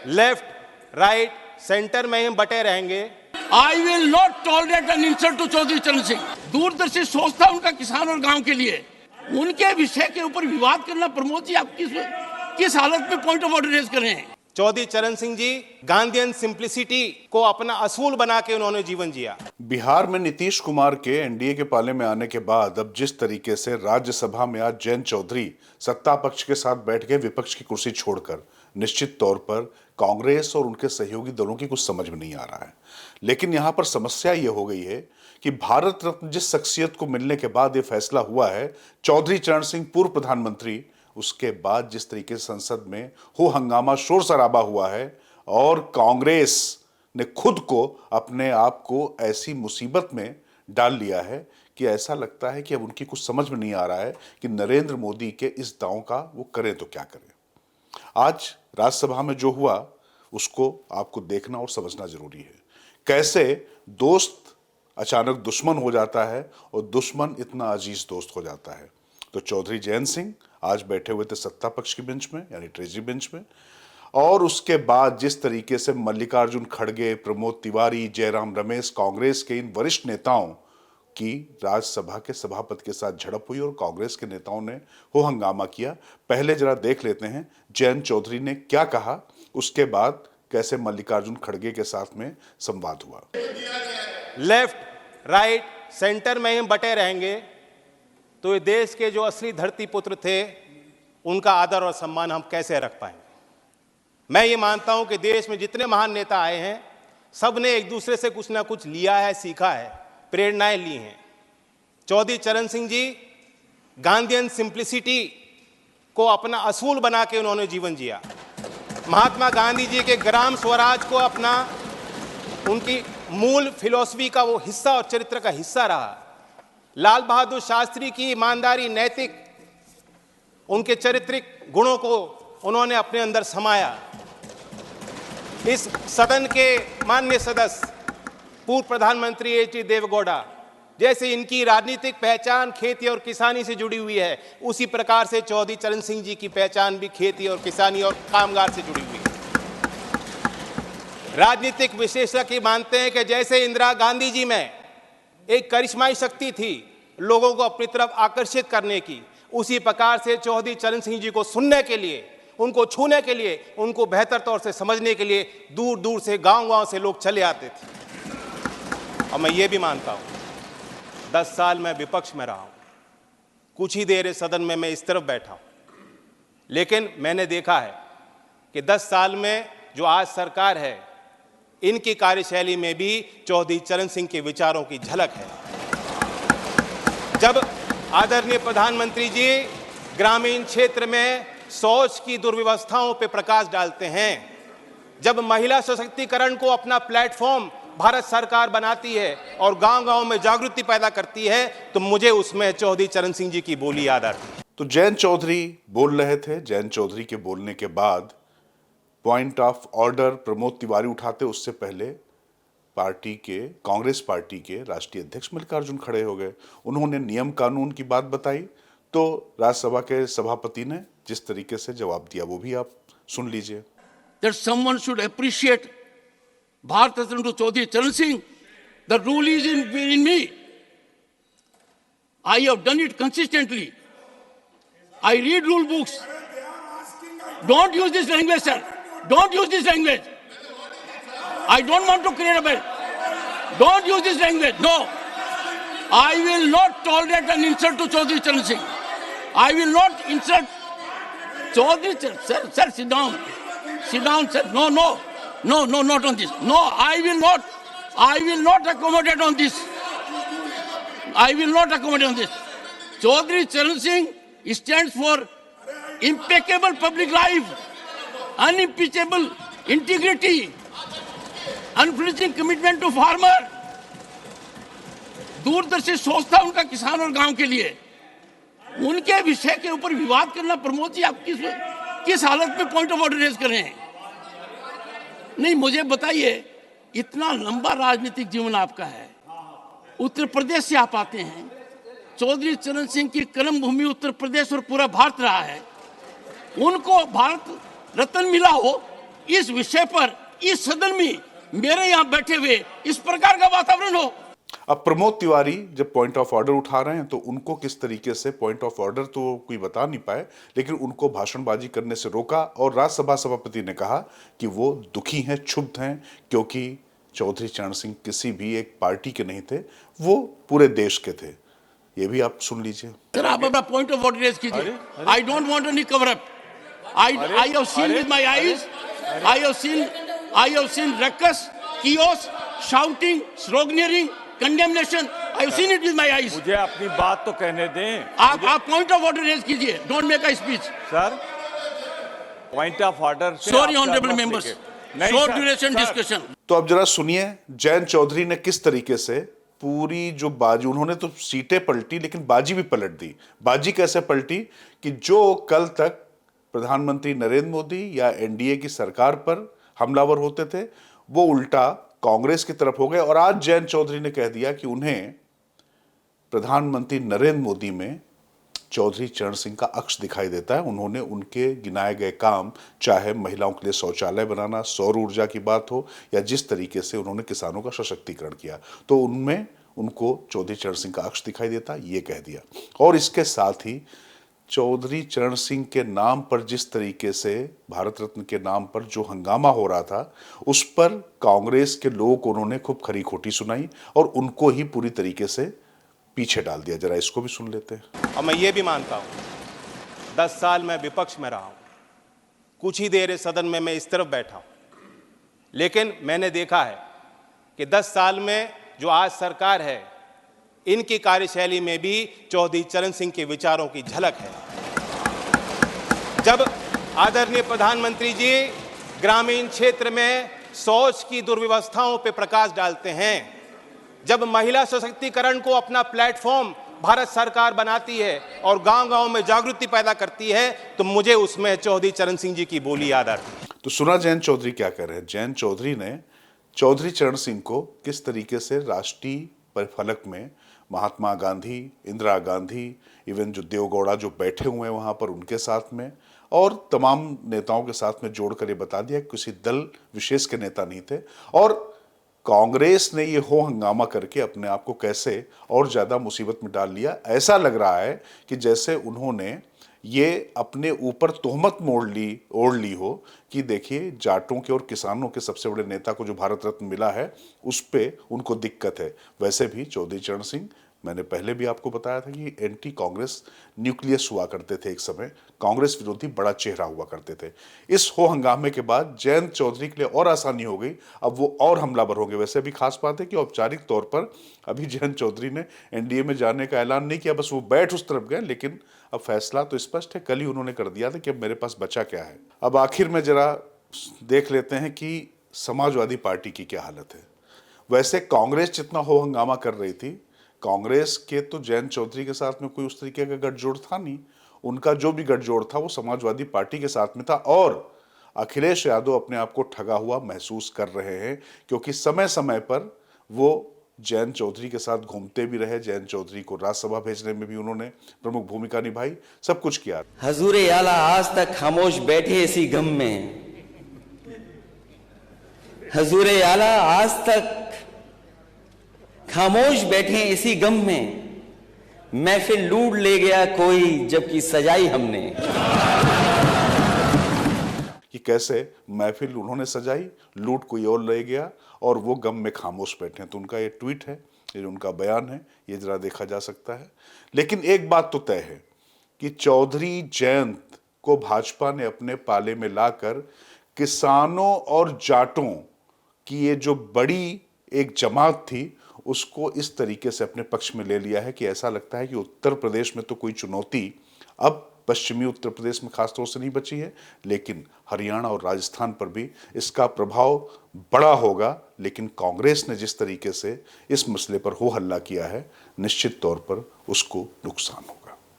Left right centre में हम बटे रहेंगे। I will not tolerate an insult to Chaudhary Charan Singh. दूरदर्शी सोच था उनका किसान और गांव के लिए, उनके विषय के ऊपर विवाद करना। प्रमोद जी, आप किस हालत में पॉइंट ऑफ ऑर्डर रेज कर रहे हैं? चौधरी चरण सिंह जी गांधीयन सिंप्लिसिटी को अपना असूल बना के उन्होंने जीवन जिया। बिहार में नीतीश कुमार के एनडीए के पाले में आने के बाद अब जिस तरीके से राज्यसभा में आज जयंत चौधरी सत्ता पक्ष के साथ बैठ गए विपक्ष की कुर्सी छोड़कर, निश्चित तौर पर कांग्रेस और उनके सहयोगी दलों की कुछ समझ में नहीं आ रहा है। लेकिन यहां पर समस्या यह हो गई है कि भारत रत्न जिस शख्सियत को मिलने के बाद यह फैसला हुआ है, चौधरी चरण सिंह पूर्व प्रधानमंत्री, उसके बाद जिस तरीके से संसद में हो हंगामा शोर शराबा हुआ है और कांग्रेस ने खुद को अपने आप को ऐसी मुसीबत में डाल लिया है कि ऐसा लगता है कि अब उनकी कुछ समझ में नहीं आ रहा है कि नरेंद्र मोदी के इस दांव का वो करें तो क्या करें। आज राज्यसभा में जो हुआ उसको आपको देखना और समझना जरूरी है। कैसे दोस्त अचानक दुश्मन हो जाता है और दुश्मन इतना अजीज दोस्त हो जाता है। तो चौधरी जयंत सिंह आज बैठे हुए थे सत्ता पक्ष की बेंच में, यानी ट्रेजरी बेंच में, और उसके बाद जिस तरीके से मल्लिकार्जुन खड़गे, प्रमोद तिवारी, जयराम रमेश, कांग्रेस के इन वरिष्ठ नेताओं की राज्यसभा के सभापति के साथ झड़प हुई और कांग्रेस के नेताओं ने हो हंगामा किया। पहले जरा देख लेते हैं जयंत चौधरी ने क्या कहा, उसके बाद कैसे मल्लिकार्जुन खड़गे के साथ में संवाद हुआ। लेफ्ट राइट सेंटर में हम बटे रहेंगे तो ये देश के जो असली धरती पुत्र थे उनका आदर और सम्मान हम कैसे रख पाएंगे। मैं ये मानता हूं कि देश में जितने महान नेता आए हैं सब ने एक दूसरे से कुछ ना कुछ लिया है, सीखा है, प्रेरणाएं ली हैं। चौधरी चरण सिंह जी गांधीयन सिंप्लिसिटी को अपना असूल बना के उन्होंने जीवन जिया। महात्मा गांधी जी के ग्राम स्वराज को अपना, उनकी मूल फिलॉसफी का वो हिस्सा और चरित्र का हिस्सा रहा। लाल बहादुर शास्त्री की ईमानदारी, नैतिक, उनके चारित्रिक गुणों को उन्होंने अपने अंदर समाया। इस सदन के माननीय सदस्य पूर्व प्रधानमंत्री एच.डी. देवेगौड़ा, जैसे इनकी राजनीतिक पहचान खेती और किसानी से जुड़ी हुई है, उसी प्रकार से चौधरी चरण सिंह जी की पहचान भी खेती और किसानी और कामगार से जुड़ी हुई है। राजनीतिक विशेषज्ञ मानते हैं कि जैसे इंदिरा गांधी जी में एक करिश्माई शक्ति थी लोगों को अपनी तरफ आकर्षित करने की, उसी प्रकार से चौधरी चरण सिंह जी को सुनने के लिए, उनको छूने के लिए, उनको बेहतर तौर से समझने के लिए दूर दूर से, गांव-गांव से लोग चले आते थे। और मैं ये भी मानता हूँ 10 साल मैं विपक्ष में रहा हूँ, कुछ ही देर इस सदन में मैं इस तरफ बैठा हूँ, लेकिन मैंने देखा है कि 10 साल में जो आज सरकार है इनकी कार्यशैली में भी चौधरी चरण सिंह के विचारों की झलक है। जब आदरणीय प्रधानमंत्री जी ग्रामीण क्षेत्र में शौच की दुर्व्यवस्थाओं पर प्रकाश डालते हैं, जब महिला सशक्तिकरण को अपना प्लेटफॉर्म भारत सरकार बनाती है और गांव-गांव में जागृति पैदा करती है, तो मुझे उसमें चौधरी चरण सिंह जी की बोली याद आती है। तो जयंत चौधरी बोल रहे थे। जयंत चौधरी के बोलने के बाद point of order Pramod Tiwari उठाते, उससे पहले कांग्रेस पार्टी के राष्ट्रीय अध्यक्ष मल्लिकार्जुन खड़े हो गए। उन्होंने नियम कानून की बात बताई तो राज्यसभा के सभापति ने जिस तरीके से जवाब दिया वो भी आप सुन लीजिए। That someone should appreciate Bharat Ratna to Chaudhary Charan Singh. The rule is in me. I have done it consistently. I read rule books. Don't use this language, sir. Don't use this language. I don't want to create a bell. Don't use this language. No. I will not tolerate an insult to Chaudhary Charan Singh. I will not insult Chaudhary Charan Singh. Sir, sit down. Sit down, sir. No, not on this. No, I will not accommodate on this. I will not accommodate on this. Chaudhary Charan Singh stands for impeccable public life, unimpeachable integrity, unflinching commitment to farmer. दूरदर्शी सोच था उनका किसान और गांव के लिए, उनके विषय के ऊपर विवाद करना। प्रमोद जी, आप किस हालत में पॉइंट ऑफ ऑर्डर रेज कर रहे हैं? नहीं, मुझे बताइए, इतना लंबा राजनीतिक जीवन आपका है, उत्तर प्रदेश से आप आते हैं, चौधरी चरण सिंह की कर्म भूमि उत्तर प्रदेश और पूरा भारत रहा है, उनको भारत रत्न मिला हो इस विषय पर इस सदन में मेरे यहां बैठे हुए इस प्रकार का वातावरण हो। अब प्रमोद तिवारी जब पॉइंट ऑफ ऑर्डर उठा रहे हैं तो उनको किस तरीके से पॉइंट ऑफ ऑर्डर तो कोई बता नहीं पाए, लेकिन उनको भाषणबाजी करने से रोका और राज्यसभा सभापति ने कहा कि वो दुखी हैं, क्षुब्ध हैं, क्योंकि चौधरी चरण सिंह किसी भी एक पार्टी के नहीं थे, वो पूरे देश के थे। ये भी आप सुन लीजिए। सर आप अपना पॉइंट ऑफ ऑर्डर रेज कीजिए। I don't want any cover up. I have seen with my eyes, I have seen ruckus, chaos, shouting, sloganeering, condemnation, I have seen it with my eyes. मुझे अपनी बात तो कहने दें। आप point of order raise कीजिए, don't make a speech. Sir point of order. Sorry honourable members, short duration discussion. तो अब जरा सुनिए जयंत चौधरी ने किस तरीके से पूरी जो बाजी, उन्होंने तो सीटें पलटी लेकिन बाजी भी पलट दी। बाजी कैसे पलटी कि जो कल तक प्रधानमंत्री नरेंद्र मोदी या एनडीए की सरकार पर हमलावर होते थे, वो उल्टा कांग्रेस की तरफ हो गए और आज जयंत चौधरी ने कह दिया कि उन्हें प्रधानमंत्री नरेंद्र मोदी में चौधरी चरण सिंह का अक्ष दिखाई देता है। उन्होंने उनके गिनाए गए काम, चाहे महिलाओं के लिए शौचालय बनाना, सौर ऊर्जा की बात हो, या जिस तरीके से उन्होंने किसानों का सशक्तिकरण किया, तो उनमें उनको चौधरी चरण सिंह का अक्ष दिखाई देता, ये कह दिया। और इसके साथ ही चौधरी चरण सिंह के नाम पर जिस तरीके से भारत रत्न के नाम पर जो हंगामा हो रहा था, उस पर कांग्रेस के लोगों को उन्होंने खूब खरी खोटी सुनाई और उनको ही पूरी तरीके से पीछे डाल दिया। जरा इसको भी सुन लेते हैं। और मैं ये भी मानता हूं 10 साल मैं विपक्ष में रहा हूं, कुछ ही देर इस सदन में मैं इस तरफ बैठा हूं, लेकिन मैंने देखा है कि 10 साल में जो आज सरकार है, इनकी कार्यशैली में भी चौधरी चरण सिंह के विचारों की झलक है। जब आदरणीय प्रधानमंत्री जी ग्रामीण क्षेत्र में शौच की दुर्व्यवस्थाओं पर प्रकाश डालते हैं, जब महिला सशक्तिकरण को अपना प्लेटफॉर्म भारत सरकार बनाती है और गांव-गांव में जागृति पैदा करती है, तो मुझे उसमें चौधरी चरण सिंह जी की बोली याद आती है। तो सुना जयंत चौधरी क्या कह रहे हैं। जयंत चौधरी ने चौधरी चरण सिंह को किस तरीके से राष्ट्रीय फलक में महात्मा गांधी, इंदिरा गांधी, इवन जो देवगौड़ा जो बैठे हुए हैं वहां पर, उनके साथ में और तमाम नेताओं के साथ में जोड़कर ये बता दिया किसी दल विशेष के नेता नहीं थे। और कांग्रेस ने ये हो हंगामा करके अपने आप को कैसे और ज्यादा मुसीबत में डाल लिया। ऐसा लग रहा है कि जैसे उन्होंने ये अपने ऊपर तोहमत ओढ़ ली हो कि देखिए जाटों के और किसानों के सबसे बड़े नेता को जो भारत रत्न मिला है उस पे उनको दिक्कत है। वैसे भी चौधरी चरण सिंह, मैंने पहले भी आपको बताया था कि एंटी कांग्रेस न्यूक्लियस हुआ करते थे, एक समय कांग्रेस विरोधी बड़ा चेहरा हुआ करते थे। इस हो हंगामे के बाद जयंत चौधरी के लिए और आसानी हो गई, अब वो और हमलावर होंगे। वैसे भी खास बात है कि औपचारिक तौर पर अभी जयंत चौधरी ने एनडीए में जाने का ऐलान नहीं किया, बस वो बैठ उस तरफ गए, लेकिन अब फैसला तो स्पष्ट है, कल ही उन्होंने कर दिया था कि अब मेरे पास बचा क्या है। अब आखिर में जरा देख लेते हैं कि समाजवादी पार्टी की क्या हालत है। वैसे कांग्रेस जितना हो हंगामा कर रही थी, कांग्रेस के तो जयंत चौधरी के साथ में कोई उस तरीके का गठजोड़ था नहीं। उनका जो भी गठजोड़ था वो समाजवादी पार्टी के साथ में था और अखिलेश यादव अपने आप को ठगा हुआ महसूस कर रहे हैं, क्योंकि समय समय पर वो जयंत चौधरी के साथ घूमते भी रहे। जयंत चौधरी को राज्यसभा भेजने में भी उन्होंने प्रमुख भूमिका निभाई, सब कुछ किया। हजूरे आला आज तक खामोश बैठे इसी गम में, हजूरे आला आज तक खामोश बैठे इसी गम में, महफिल लूट ले गया कोई जबकि सजाई हमने। कि कैसे महफिल उन्होंने सजाई, लूट कोई और ले गया और वो गम में खामोश बैठे। तो उनका ये ट्वीट है, ये उनका बयान है, ये जरा देखा जा सकता है। लेकिन एक बात तो तय है कि चौधरी जयंत को भाजपा ने अपने पाले में लाकर किसानों और जाटों की ये जो बड़ी एक जमात थी उसको इस तरीके से अपने पक्ष में ले लिया है कि ऐसा लगता है कि उत्तर प्रदेश में तो कोई चुनौती अब पश्चिमी उत्तर प्रदेश में खासतौर से नहीं बची है, लेकिन हरियाणा और राजस्थान पर भी इसका प्रभाव बड़ा होगा। लेकिन कांग्रेस ने जिस तरीके से इस मसले पर हो हल्ला किया है, निश्चित तौर पर उसको नुकसान होगा।